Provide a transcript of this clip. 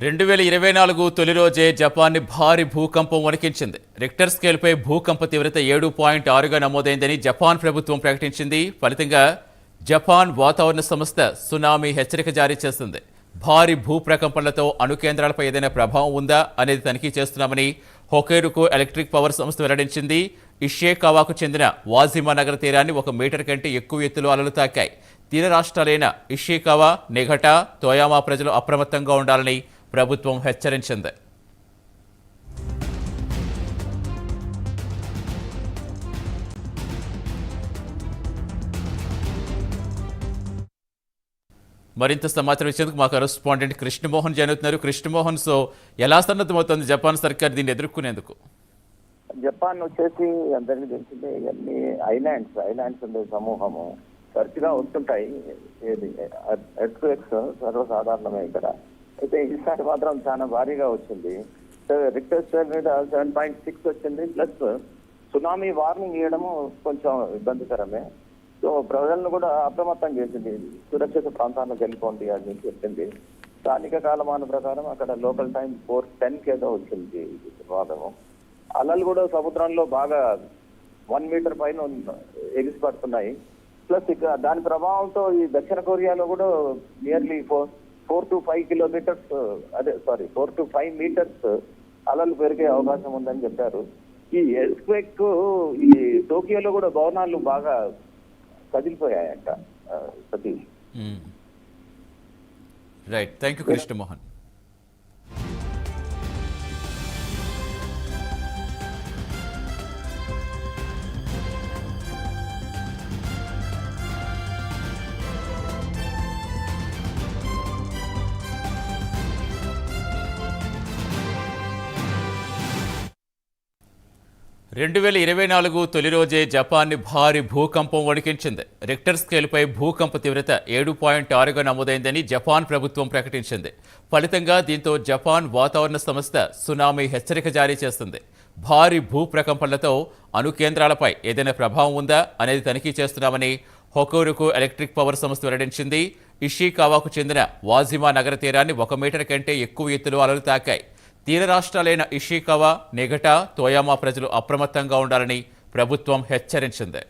2024 తొలి రోజే జపాన్ని భారీ భూకంపం వణికించింది. రిక్టర్ స్కేల్పై భూకంప తీవ్రత 7.6గా నమోదైందని జపాన్ ప్రభుత్వం ప్రకటించింది. ఫలితంగా జపాన్ వాతావరణ సంస్థ సునామీ హెచ్చరిక జారీ చేసింది. భారీ భూప్రకంపనలతో అణుకేంద్రాలపై ఏదైనా ప్రభావం ఉందా అనేది తనిఖీ చేస్తున్నామని హోకైరుకు ఎలక్ట్రిక్ పవర్ సంస్థ వెల్లడించింది. ఇషికావాకు చెందిన వాజిమా నగర తీరాన్ని 1 మీటర్ కంటే ఎక్కువ ఎత్తులో అలలు తాకాయి. తీర రాష్ట్రాలైన ఇషికావా, నిఘటా, తోయామా ప్రజలు అప్రమత్తంగా ఉండాలని ప్రభుత్వం హెచ్చరించింది. మరింత సమాచారం ఇచ్చేందుకు మా కరెస్పాండెంట్ కృష్ణమోహన్ జాయిన్ అవుతున్నారు. కృష్ణమోహన్, సో ఎలా సన్నద్ధమవుతుంది జపాన్ సర్కార్ దీన్ని ఎదుర్కొనేందుకు? జపాన్ వచ్చేసి అందరికీ తెలిసిందే, ఇవన్నీ ఐలాండ్స్ ఉండే సమూహము తరచుగా వస్తుంటాయి. ఎర్త్క్వేక్స్ సర్వసాధారణమే ఇక్కడ. అయితే ఈసారి మాత్రం చాలా భారీగా వచ్చింది. రిక్టర్ స్కేల్ మీద 7.6 వచ్చింది. ప్లస్ సునామీ వార్నింగ్ ఇవ్వడము కొంచెం ఇబ్బందికరమే. సో ప్రజలను కూడా అప్రమత్తం చేసింది. సురక్షిత ప్రాంతాలకు వెళ్ళిపోండి అని చెప్పింది. స్థానిక కాలమాన ప్రకారం అక్కడ లోకల్ టైం 4:10 ఏదో వచ్చింది ఈ ప్రమాదము. అలలు కూడా సముద్రంలో బాగా 1 మీటర్ పైన ఎగిసి పడుతున్నాయి. ప్లస్ ఇక దాని ప్రభావంతో ఈ దక్షిణ కొరియాలో కూడా nearly 4 to 5 kilometres 4 to 5 metres అలలు పెరిగే అవకాశం ఉందని చెప్పారు. ఈ ఎర్త్క్వేక్ ఈ టోకియోలో కూడా భవనాలు బాగా కదిలిపోయాయంట. Satish, right, thank you Krishnamohan. రెండు 2024 తొలి రోజే జపాన్ని భారీ భూకంపం వణికించింది. రిక్టర్ స్కేల్పై భూకంప తీవ్రత 7.6గా నమోదైందని జపాన్ ప్రభుత్వం ప్రకటించింది. ఫలితంగా దీంతో జపాన్ వాతావరణ సంస్థ సునామీ హెచ్చరిక జారీ చేస్తుంది. భారీ భూప్రకంపనలతో అణుకేంద్రాలపై ఏదైనా ప్రభావం ఉందా అనేది తనిఖీ చేస్తున్నామని హోకైరుకు ఎలక్ట్రిక్ పవర్ సంస్థ వెల్లడించింది. ఇషికావాకు చెందిన వాజిమా నగర తీరాన్ని 1 మీటర్ కంటే ఎక్కువ ఎత్తులో అలలు తాకాయి. తీర రాష్ట్రాలైన ఇషికావా, నిఘటా, తోయామా ప్రజలు అప్రమత్తంగా ఉండాలని ప్రభుత్వం హెచ్చరించింది.